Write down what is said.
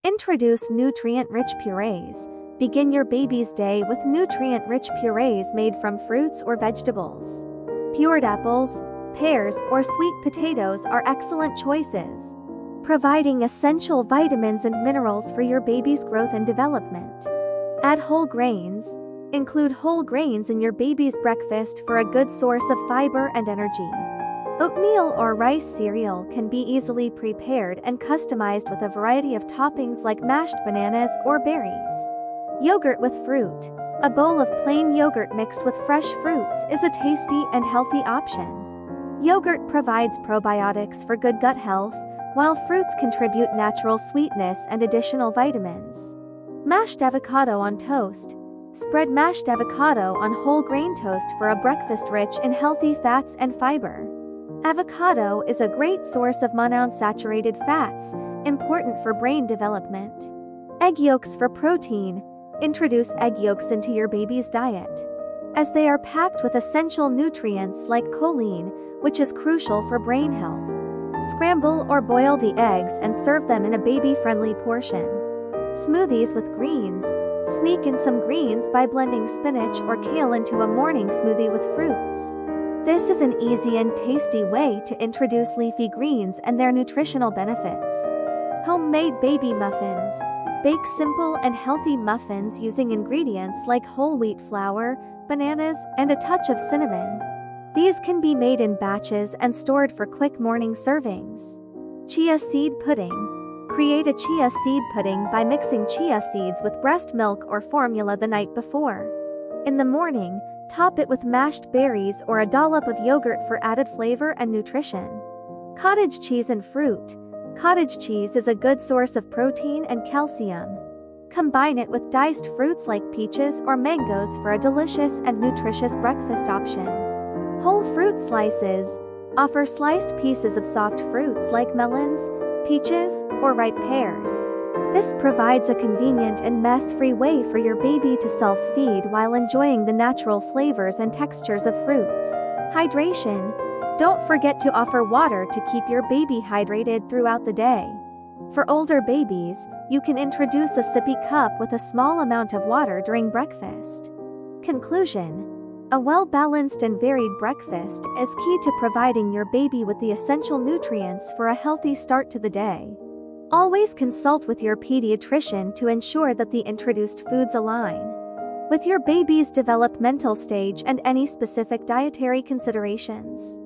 Introduce nutrient-rich purees. Begin your baby's day with nutrient-rich purees made from fruits or vegetables. Pured apples, pears, or sweet potatoes are excellent choices, providing essential vitamins and minerals for your baby's growth and development. Add whole grains. Include whole grains in your baby's breakfast for a good source of fiber and energy. Oatmeal or rice cereal can be easily prepared and customized with a variety of toppings like mashed bananas or berries. Yogurt with fruit. A bowl of plain yogurt mixed with fresh fruits is a tasty and healthy option. Yogurt provides probiotics for good gut health, while fruits contribute natural sweetness and additional vitamins. Mashed avocado on toast. Spread mashed avocado on whole grain toast for a breakfast rich in healthy fats and fiber. Avocado is a great source of monounsaturated fats, important for brain development. Egg yolks for protein. Introduce egg yolks into your baby's diet, as they are packed with essential nutrients like choline, which is crucial for brain health. Scramble or boil the eggs and serve them in a baby-friendly portion. Smoothies with greens. Sneak in some greens by blending spinach or kale into a morning smoothie with fruits. This is an easy and tasty way to introduce leafy greens and their nutritional benefits. Homemade baby muffins. Bake simple and healthy muffins using ingredients like whole wheat flour, bananas, and a touch of cinnamon. These can be made in batches and stored for quick morning servings. Chia seed pudding. Create a chia seed pudding by mixing chia seeds with breast milk or formula the night before. In the morning, top it with mashed berries or a dollop of yogurt for added flavor and nutrition. Cottage cheese and fruit. Cottage cheese is a good source of protein and calcium. Combine it with diced fruits like peaches or mangoes for a delicious and nutritious breakfast option. Whole fruit slices. Offer sliced pieces of soft fruits like melons, peaches, or ripe pears. This provides a convenient and mess-free way for your baby to self-feed while enjoying the natural flavors and textures of fruits. Hydration. Don't forget to offer water to keep your baby hydrated throughout the day. For older babies, you can introduce a sippy cup with a small amount of water during breakfast. Conclusion. A well-balanced and varied breakfast is key to providing your baby with the essential nutrients for a healthy start to the day. Always consult with your pediatrician to ensure that the introduced foods align with your baby's developmental stage and any specific dietary considerations.